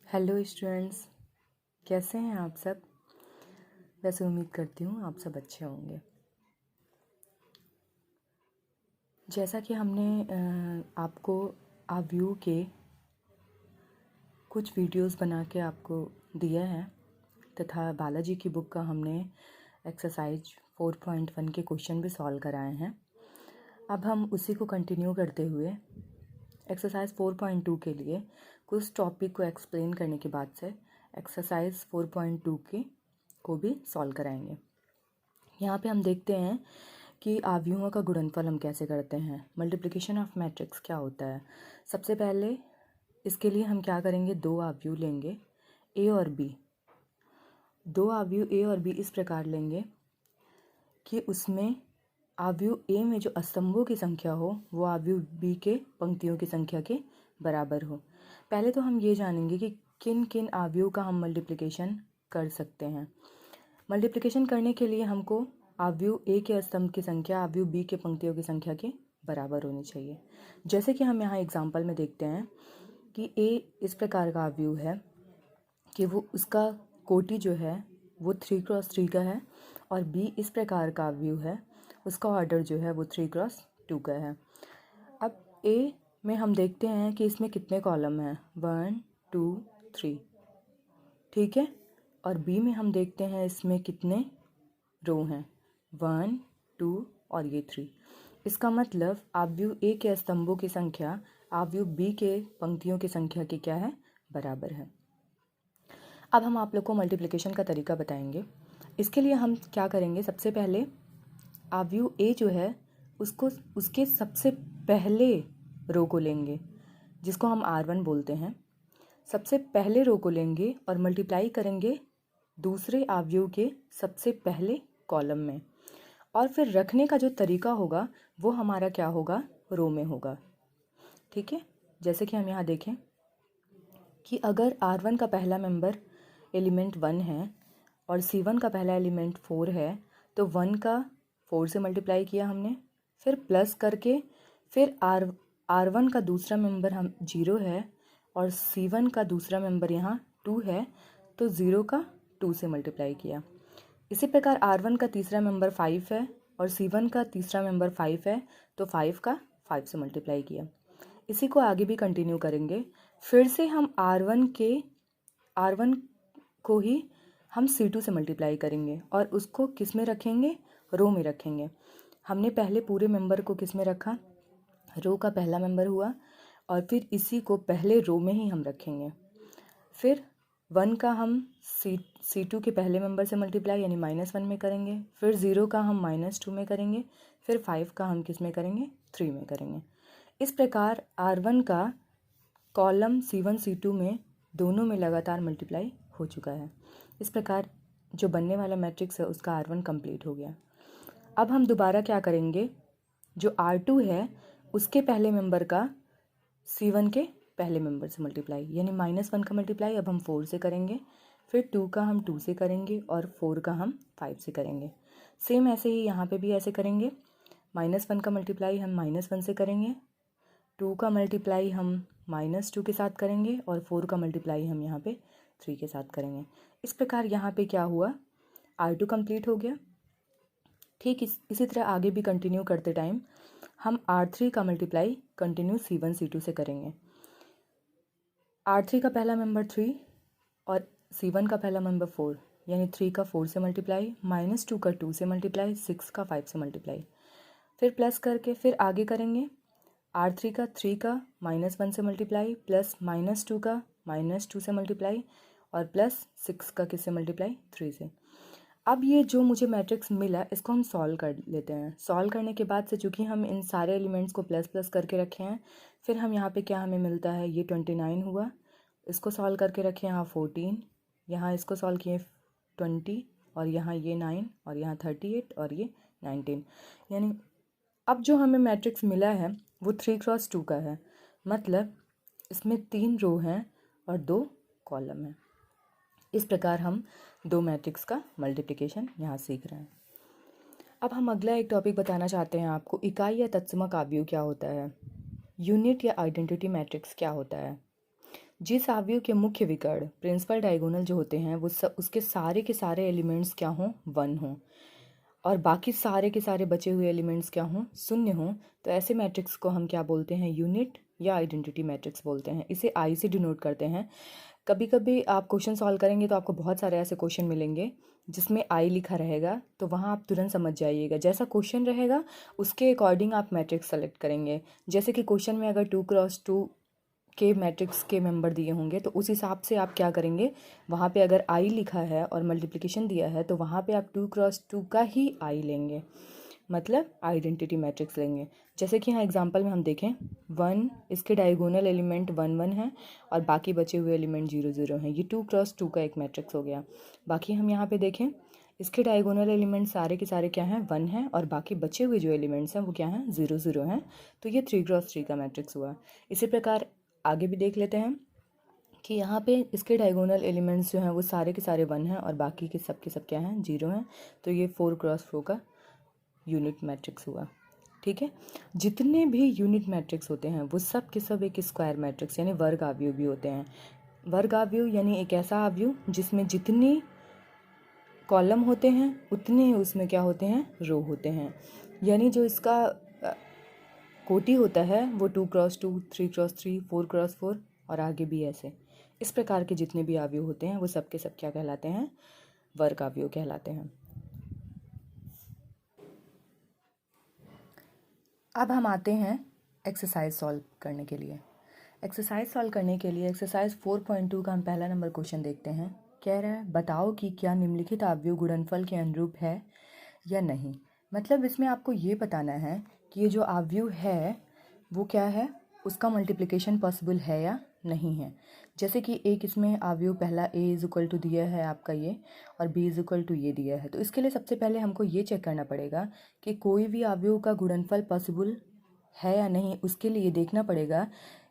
Hello students, कैसे हैं आप सब। वैसे उम्मीद करती हूँ आप सब अच्छे होंगे। जैसा कि हमने आपको आव्यू के कुछ वीडियोस बना के आपको दिया है तथा बालाजी की बुक का हमने एक्सरसाइज 4.1 के क्वेश्चन भी सॉल्व कराए हैं। अब हम उसी को कंटिन्यू करते हुए एक्सरसाइज 4.2 के लिए कुछ टॉपिक को एक्सप्लेन करने के बाद से एक्सरसाइज 4.2 के को भी सॉल्व कराएंगे। यहाँ पे हम देखते हैं कि आव्यूहों का गुणनफल हम कैसे करते हैं, मल्टीप्लिकेशन ऑफ मैट्रिक्स क्या होता है। सबसे पहले इसके लिए हम क्या करेंगे, दो आव्यूह लेंगे ए और बी। दो आव्यूह ए और बी इस प्रकार लेंगे कि उसमें आव्यूह ए में जो स्तंभों की संख्या हो वो आव्यूह बी के पंक्तियों की संख्या के बराबर हो। पहले तो हम ये जानेंगे कि किन किन आव्यूह का हम मल्टीप्लिकेशन कर सकते हैं। मल्टीप्लिकेशन करने के लिए हमको आव्यूह ए के स्तंभ की संख्या आव्यूह बी के पंक्तियों की संख्या के बराबर होनी चाहिए। जैसे कि हम यहाँ एग्जाम्पल में देखते हैं कि ए इस प्रकार का आव्यूह है कि वो उसका कोटि जो है वो 3x3 का है और बी इस प्रकार का आव्यूह है, उसका ऑर्डर जो है वो 3x2 का है। अब ए में हम देखते हैं कि इसमें कितने कॉलम हैं, 1 2 3, ठीक है। और बी में हम देखते हैं इसमें कितने रो हैं, 1 2 और ये 3। इसका मतलब आव्यूह ए के स्तंभों की संख्या आव्यूह बी के पंक्तियों की संख्या की क्या है, बराबर है। अब हम आप लोग को मल्टीप्लिकेशन का तरीका बताएंगे। इसके लिए हम क्या करेंगे, सबसे पहले आव्यूह ए जो है उसको उसके सबसे पहले रो को लेंगे जिसको हम R1 बोलते हैं। सबसे पहले रो को लेंगे और मल्टीप्लाई करेंगे दूसरे आव्यूह के सबसे पहले कॉलम में, और फिर रखने का जो तरीका होगा वो हमारा क्या होगा, रो में होगा, ठीक है। जैसे कि हम यहाँ देखें कि अगर R1 का पहला मेंबर एलिमेंट 1 है और C1 का पहला एलिमेंट 4 है तो 1 का 4 से मल्टीप्लाई किया हमने, फिर प्लस करके फिर R1 का दूसरा मेंबर हम 0 है और C1 का दूसरा मेंबर यहाँ 2 है तो 0 का 2 से मल्टीप्लाई किया। इसी प्रकार R1 का तीसरा मेंबर 5 है और C1 का तीसरा मेंबर 5 है तो 5 का 5 से मल्टीप्लाई किया। इसी को आगे भी कंटिन्यू करेंगे। फिर से हम R1 को ही हम C2 से मल्टीप्लाई करेंगे और उसको किस में रखेंगे, रो में रखेंगे। हमने पहले पूरे मेंबर को किस में रखा, रो का पहला मेंबर हुआ, और फिर इसी को पहले रो में ही हम रखेंगे। फिर 1 का हम C2 के पहले मेंबर से मल्टीप्लाई यानी -1 में करेंगे, फिर 0 का हम -2 में करेंगे, फिर 5 का हम किस में करेंगे, 3 में करेंगे। इस प्रकार R1 का कॉलम C1 C2 में दोनों में लगातार मल्टीप्लाई हो चुका है। इस प्रकार जो बनने वाला मैट्रिक्स है उसका R1 कंप्लीट हो गया। अब हम दोबारा क्या करेंगे, जो R2 है उसके पहले मेंबर का C1 के पहले मेंबर से मल्टीप्लाई यानी -1 का मल्टीप्लाई अब हम 4 से करेंगे, फिर 2 का हम 2 से करेंगे और 4 का हम 5 से करेंगे। सेम ऐसे ही यहाँ पे भी ऐसे करेंगे, -1 का मल्टीप्लाई हम -1 से करेंगे, 2 का मल्टीप्लाई हम -2 के साथ करेंगे और 4 का मल्टीप्लाई हम यहाँ पे 3 के साथ करेंगे। इस प्रकार यहाँ पे क्या हुआ, R2 कंप्लीट हो गया। ठीक इसी तरह आगे भी कंटिन्यू करते टाइम हम R3 का मल्टीप्लाई कंटिन्यू C1 C2 से करेंगे। R3 का पहला मेंबर 3 और C1 का पहला मेंबर 4 यानी 3 का 4 से मल्टीप्लाई, -2 का 2 से मल्टीप्लाई, 6 का 5 से मल्टीप्लाई, फिर प्लस करके फिर आगे करेंगे। R3 का 3 का -1 से मल्टीप्लाई, प्लस -2 का -2 से मल्टीप्लाई और प्लस 6 का किससे मल्टीप्लाई, 3 से। अब ये जो मुझे मैट्रिक्स मिला इसको हम सॉल्व कर लेते हैं। सॉल्व करने के बाद से चूँकि हम इन सारे एलिमेंट्स को प्लस प्लस करके रखे हैं, फिर हम यहाँ पे क्या हमें मिलता है, ये 29 हुआ, इसको सॉल्व करके रखे यहाँ 14, यहाँ इसको सॉल्व किए 20 और यहाँ ये 9 और यहाँ 38 और ये 19। यानी अब जो हमें मैट्रिक्स मिला है वो 3x2 का है, मतलब इसमें 3 रो हैं और 2 कॉलम हैं। इस प्रकार हम दो मैट्रिक्स का मल्टीप्लिकेशन यहाँ सीख रहे हैं। अब हम अगला एक टॉपिक बताना चाहते हैं आपको, इकाई या तत्समक आव्यूह क्या होता है, यूनिट या आइडेंटिटी मैट्रिक्स क्या होता है। जिस आव्यूह के मुख्य विकर्ण प्रिंसिपल डायगोनल जो होते हैं वो उसके सारे के सारे एलिमेंट्स क्या हों, 1 हों, और बाकी सारे के सारे बचे हुए एलिमेंट्स क्या हों, 0 हों, तो ऐसे मैट्रिक्स को हम क्या बोलते हैं, यूनिट या आइडेंटिटी मैट्रिक्स बोलते हैं। इसे आई से डिनोट करते हैं। कभी कभी आप क्वेश्चन सॉल्व करेंगे तो आपको बहुत सारे ऐसे क्वेश्चन मिलेंगे जिसमें आई लिखा रहेगा, तो वहाँ आप तुरंत समझ जाइएगा, जैसा क्वेश्चन रहेगा उसके अकॉर्डिंग आप मैट्रिक्स सेलेक्ट करेंगे। जैसे कि क्वेश्चन में अगर 2x2 के मैट्रिक्स के मेंबर दिए होंगे तो उस हिसाब से आप क्या करेंगे, वहाँ पे अगर आई लिखा है और मल्टीप्लिकेशन दिया है तो वहाँ पे आप 2x2 का ही आई लेंगे, मतलब आइडेंटिटी मैट्रिक्स लेंगे। जैसे कि यहाँ एग्जांपल में हम देखें 1, इसके डायगोनल एलिमेंट 1 1 है और बाकी बचे हुए एलिमेंट 0 0 हैं। ये 2x2 का एक मैट्रिक्स हो गया। बाकी हम यहाँ पे देखें इसके डायगोनल एलिमेंट सारे के सारे क्या हैं, 1 हैं, और बाकी बचे हुए जो एलिमेंट्स हैं वो क्या हैं, 0 0 हैं। तो ये 3x3 का मैट्रिक्स हुआ। इसी प्रकार आगे भी देख लेते हैं कि यहाँ पे इसके डायगोनल एलिमेंट्स जो हैं वो सारे के सारे 1 हैं और बाकी के सब क्या हैं, 0 हैं। तो ये 4x4 का यूनिट मैट्रिक्स हुआ। ठीक है, जितने भी यूनिट मैट्रिक्स होते हैं वो सब के सब एक स्क्वायर मैट्रिक्स यानी वर्ग आव्यूह भी होते हैं। वर्ग आव्यूह यानी एक ऐसा आव्यूह जिसमें जितने कॉलम होते हैं उतने ही उसमें क्या होते हैं, रो होते हैं। यानी जो इसका कोटि होता है वो 2x2, 3x3, 4x4 और आगे भी ऐसे। इस प्रकार के जितने भी आव्यूह होते हैं वो सब के सब क्या कहलाते हैं, वर्ग आव्यूह कहलाते हैं। अब हम आते हैं एक्सरसाइज सॉल्व करने के लिए। एक्सरसाइज सॉल्व करने के लिए एक्सरसाइज 4.2 का हम पहला नंबर क्वेश्चन देखते हैं। कह रहा है बताओ कि क्या निम्नलिखित आव्यूह गुणनफल के अनुरूप है या नहीं। मतलब इसमें आपको ये बताना है कि ये जो आव्यूह है वो क्या है, उसका मल्टीप्लिकेशन पॉसिबल है या नहीं है। जैसे कि एक इसमें आव्यूह पहला a इज इक्वल टू दिया है आपका ये, और b इज इक्वल टू ये दिया है। तो इसके लिए सबसे पहले हमको ये चेक करना पड़ेगा कि कोई भी आव्यूह का गुणनफल पॉसिबल है या नहीं। उसके लिए देखना पड़ेगा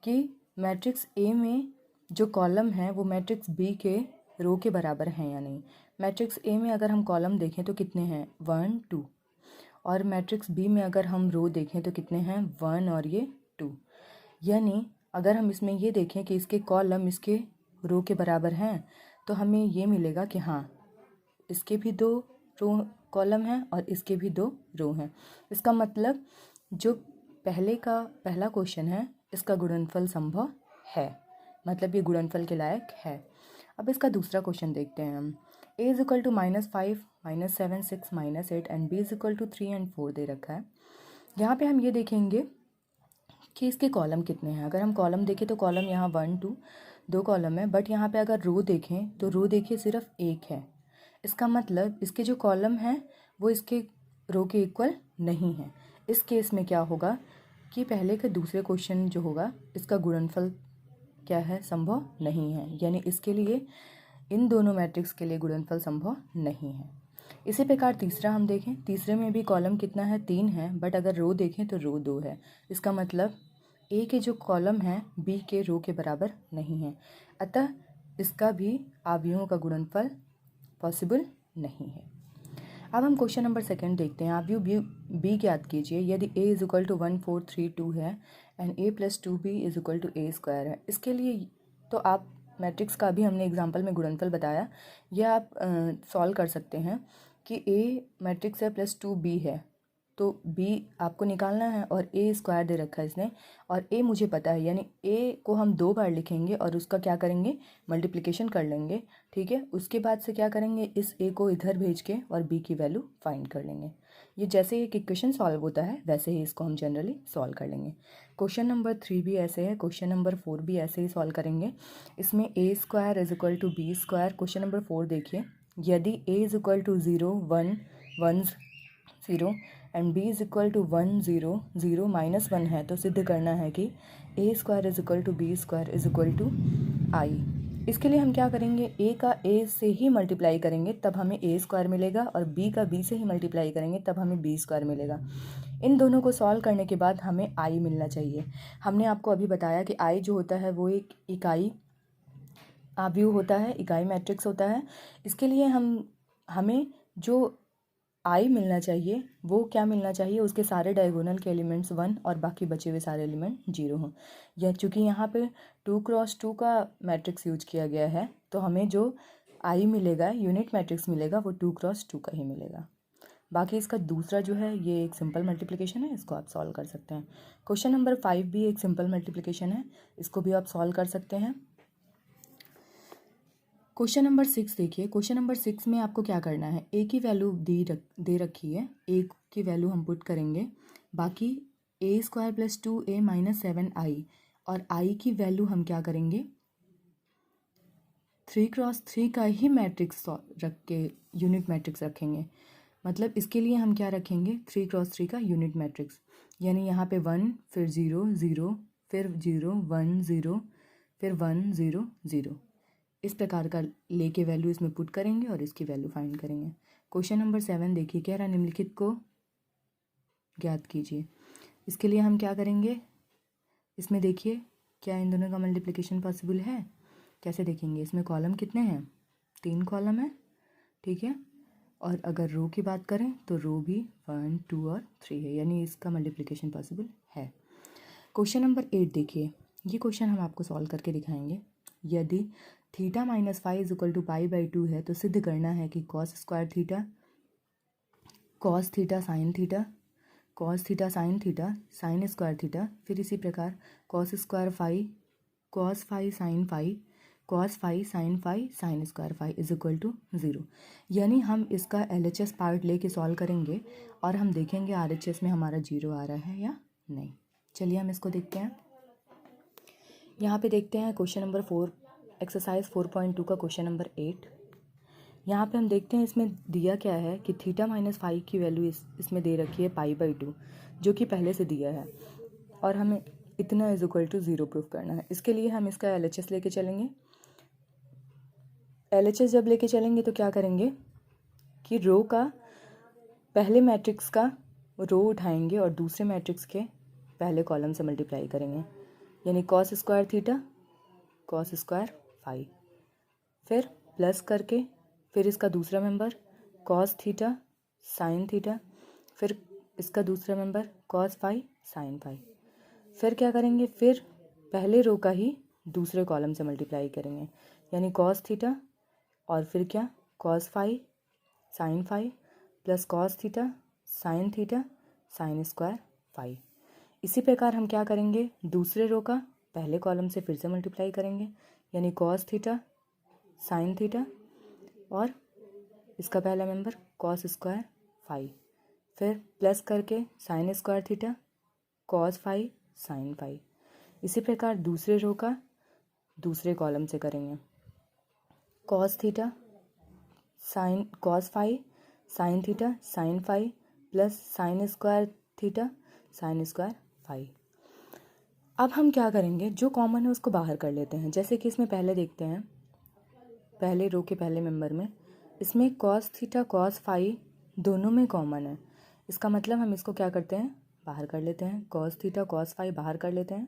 कि मैट्रिक्स a में जो कॉलम है वो मैट्रिक्स b के रो के बराबर हैं या नहीं। मैट्रिक्स a में अगर हम कॉलम देखें तो कितने हैं, 1 2, और मैट्रिक्स b में अगर हम रो देखें तो कितने हैं, 1 और ये 2। यानी अगर हम इसमें ये देखें कि इसके कॉलम इसके रो के बराबर हैं तो हमें ये मिलेगा कि हाँ इसके भी 2 रो कॉलम हैं और इसके भी 2 रो हैं। इसका मतलब जो पहला क्वेश्चन है इसका गुणनफल संभव है, मतलब ये गुणनफल के लायक है। अब इसका दूसरा क्वेश्चन देखते हैं हम। a is equal to -5, -7, 6, -8 and b is equal to 3 और 4 दे रखा है। यहाँ पे हम ये देखेंगे कि इसके कॉलम कितने हैं। अगर हम कॉलम देखें तो कॉलम यहाँ 1 2 2 कॉलम है, बट यहाँ पे अगर रो देखें तो रो देखिए सिर्फ एक है। इसका मतलब इसके जो कॉलम हैं वो इसके रो के इक्वल नहीं है। इस केस में क्या होगा कि पहले के दूसरे क्वेश्चन जो होगा इसका गुणनफल क्या है, संभव नहीं है। यानी इसके लिए इन दोनों मैट्रिक्स के लिए गुणनफल संभव नहीं है। इसी प्रकार तीसरा हम देखें, तीसरे में भी कॉलम कितना है, 3 है, बट अगर रो देखें तो रो 2 है। इसका मतलब ए के जो कॉलम हैं बी के रो के बराबर नहीं है, अतः इसका भी आव्यूहों का गुणनफल पॉसिबल नहीं है। अब हम क्वेश्चन नंबर 2 देखते हैं। आव्यूह बी ज्ञात कीजिए यदि a इज इक्वल टू 1 4 3 2 है and a plus 2b is equal to a square है। इसके लिए तो आप मैट्रिक्स का भी हमने एग्जांपल में गुणनफल बताया, यह आप सॉल्व कर सकते हैं कि a मैट्रिक्स है प्लस 2b है, तो b आपको निकालना है और a स्क्वायर दे रखा है इसने, और a मुझे पता है, यानी a को हम 2 बार लिखेंगे और उसका क्या करेंगे, मल्टीप्लिकेशन कर लेंगे। ठीक है, उसके बाद से क्या करेंगे, इस a को इधर भेज के और b की वैल्यू फाइंड कर लेंगे। ये जैसे एक इक्वेशन सॉल्व होता है वैसे ही इसको हम जनरली सॉल्व कर लेंगे। क्वेश्चन नंबर 3 भी ऐसे है, क्वेश्चन नंबर 4 भी ऐसे ही सॉल्व करेंगे। इसमें a square is equal to b square. Question number 4 देखिए, यदि a is equal to 0 1 1 0 and b is equal to 1 0 0 -1 है तो सिद्ध करना है कि a square is equal to b square is equal to i। इसके लिए हम क्या करेंगे, a का a से ही मल्टीप्लाई करेंगे तब हमें a स्क्वायर मिलेगा, और b का b से ही मल्टीप्लाई करेंगे तब हमें b स्क्वायर मिलेगा। इन दोनों को सॉल्व करने के बाद हमें i मिलना चाहिए। हमने आपको अभी बताया कि i जो होता है वो एक इकाई आव्यूह होता है, इकाई मैट्रिक्स होता है। इसके लिए हमें जो आई मिलना चाहिए, वो क्या मिलना चाहिए, उसके सारे डायगोनल के एलिमेंट्स 1 और बाकी बचे हुए सारे एलिमेंट 0 हों। यह चूँकि यहाँ पे 2x2 का मैट्रिक्स यूज किया गया है, तो हमें जो आई मिलेगा, यूनिट मैट्रिक्स मिलेगा, वो 2x2 का ही मिलेगा। बाकी इसका दूसरा जो है ये एक सिंपल मल्टीप्लिकेशन है, इसको आप सॉल्व कर सकते हैं। क्वेश्चन नंबर 5 भी एक सिंपल मल्टीप्लिकेशन है, इसको भी आप सॉल्व कर सकते हैं। क्वेश्चन नंबर 6 देखिए। क्वेश्चन नंबर 6 में आपको क्या करना है, ए की वैल्यू दे रखी है, ए की वैल्यू हम पुट करेंगे, बाकी a² + 2a - 7i, और आई की वैल्यू हम क्या करेंगे, 3x3 का ही मैट्रिक्स रख के यूनिट मैट्रिक्स रखेंगे। मतलब इसके लिए हम क्या रखेंगे, 3x3 का यूनिट मैट्रिक्स, यानी यहाँ पे 1, फिर 0 0, फिर 0 1 0, फिर 1 0 0, इस प्रकार का लेके वैल्यू इसमें पुट करेंगे और इसकी वैल्यू फाइंड करेंगे। क्वेश्चन नंबर 7 देखिए, कह रहा निम्नलिखित को ज्ञात कीजिए। इसके लिए हम क्या करेंगे, इसमें देखिए क्या इन दोनों का मल्टीप्लिकेशन पॉसिबल है, कैसे देखेंगे। इसमें कॉलम कितने हैं, 3 कॉलम है, ठीक है। और अगर रो की बात करें तो रो भी 1 2 और 3 है, यानी इसका मल्टीप्लिकेशन पॉसिबल है। क्वेश्चन नंबर 8 देखिए, ये क्वेश्चन हम आपको सॉल्व करके दिखाएंगे। यदि θ - φ = π/2 है तो सिद्ध करना है कि cos² θ, cos θ sin θ, cos θ sin θ, sin square θ, फिर इसी प्रकार cos square phi, cos phi sin phi, cos phi sin phi, sin square phi = 0। यानी हम इसका LHS पार्ट लेके सॉल्व करेंगे और हम देखेंगे RHS में हमारा 0 आ रहा है या नहीं। चलिए हम इसको देखते हैं। यहाँ पे देखते हैं क्वेश्चन नंबर 4, एक्सरसाइज 4.2 का क्वेश्चन नंबर 8। यहाँ पे हम देखते हैं इसमें दिया क्या है कि θ - φ की वैल्यू इसमें दे रखी है π/2, जो कि पहले से दिया है, और हमें इतना = 0 प्रूफ करना है। इसके लिए हम इसका LHS लेके चलेंगे। LHS जब लेके चलेंगे तो क्या करेंगे कि रो का पहले मैट्रिक्स का रो उठाएंगे और दूसरे मैट्रिक्स के पहले कॉलम से मल्टीप्लाई करेंगे, यानी cos square θ, cos square phi, फिर प्लस करके फिर इसका दूसरा मेंबर cos θ sin θ, फिर इसका दूसरा member cos phi sin phi, फिर क्या करेंगे, फिर पहले रो का ही दूसरे कॉलम से मल्टीप्लाई करेंगे, यानी cos θ और फिर क्या cos phi sin phi plus cos θ sin θ sin square phi. इसी प्रकार हम क्या करेंगे, दूसरे रो का पहले कॉलम से फिर से मल्टीप्लाई करेंगे, यानी cos θ sin θ और इसका पहला मेंबर cos स्क्वायर फाई, फिर प्लस करके sin square θ cos phi sin phi. इसी प्रकार दूसरे रो का दूसरे कॉलम से करेंगे, cos θ sin cos phi sin θ sin phi plus sin square θ sin square phi. अब हम क्या करेंगे, जो कॉमन है उसको बाहर कर लेते हैं। जैसे कि इसमें पहले देखते हैं, पहले रो के पहले मेंबर में इसमें cos θ cos फाई दोनों में कॉमन है, इसका मतलब हम इसको क्या करते हैं, बाहर कर लेते हैं। cos θ cos फाई बाहर कर लेते हैं,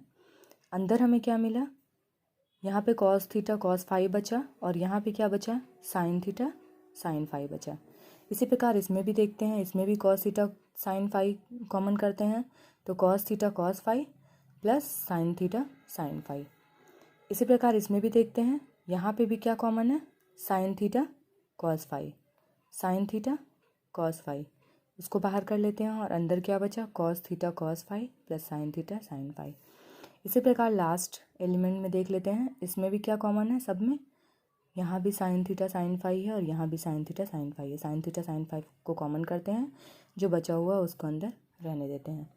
अंदर हमें क्या मिला, यहाँ पे cos θ cos फाई बचा और यहाँ पे क्या बचा, sin θ sin फाई बचा। इसी प्रकार इसमें भी देखते हैं, इसमें भी cos θ sin फाई कॉमन करते हैं, तो cos θ cos phi plus sin θ sin phi. इसी प्रकार इसमें भी देखते हैं, यहाँ पे भी क्या कॉमन है, sin θ cos phi sin θ cos phi, उसको बाहर कर लेते हैं और अंदर क्या बचा, cos θ cos phi plus sin θ sin phi. इसी प्रकार लास्ट एलिमेंट में देख लेते हैं, इसमें भी क्या कॉमन है, सब में यहाँ भी sin θ sin फाई है और यहाँ भी sin θ sin फाई है। sin θ sin फाई को कॉमन करते हैं, जो बचा हुआ उसको अंदर रहने देते हैं।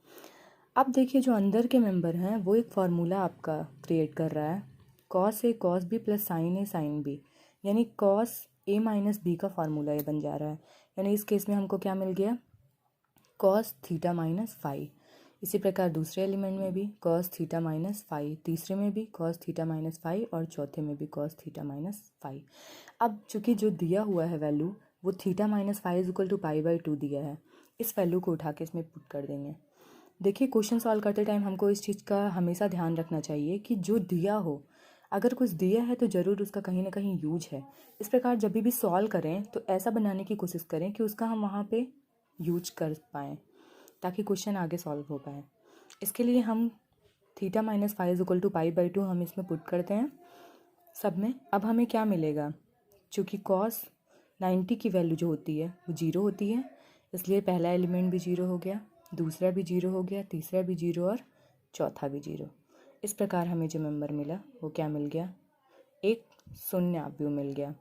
अब देखिए जो अंदर के मेंबर हैं वो एक फार्मूला आपका क्रिएट कर रहा है, cos A cos B plus sin A sin B, यानी cos A माइनस बी का फार्मूला ये बन जा रहा है। यानी इस केस में हमको क्या मिल गया, cos θ माइनस फाई। इसी प्रकार दूसरे एलिमेंट में भी cos θ माइनस फाई, तीसरे में भी cos θ माइनस फाई और चौथे में भी cos θ माइनस फाई। अब चूँकि जो दिया हुआ है वैल्यू वो θ माइनस फाई = π/2 दिया है, इस वैल्यू को उठा के इसमें पुट कर देंगे। देखिए क्वेश्चन सॉल्व करते टाइम हमको इस चीज़ का हमेशा ध्यान रखना चाहिए कि जो दिया हो, अगर कुछ दिया है तो ज़रूर उसका कहीं ना कहीं यूज है। इस प्रकार जब भी सॉल्व करें तो ऐसा बनाने की कोशिश करें कि उसका हम वहाँ पे यूज कर पाएँ ताकि क्वेश्चन आगे सॉल्व हो पाए। इसके लिए हम theta minus five is equal to pi by two हम इसमें पुट करते हैं सब में। अब हमें क्या मिलेगा, चूँकि कॉस 90 की वैल्यू जो होती है वो 0 होती है, इसलिए पहला एलिमेंट भी 0 हो गया, दूसरा भी 0 हो गया, तीसरा भी 0 और चौथा भी 0। इस प्रकार हमें जो मेंबर मिला वो क्या मिल गया, एक शून्य आव्यूह मिल गया।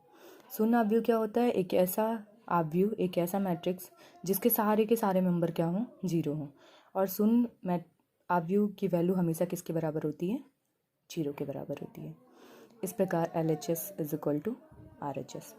शून्य आव्यूह क्या होता है, एक ऐसा आव्यूह, एक ऐसा मैट्रिक्स जिसके सहारे के सारे मेंबर क्या हों, 0 हों। और शून्य आव्यूह की वैल्यू हमेशा किसके बराबर होती है, 0 के बराबर होती है। इस प्रकार LHS is equal to RHS।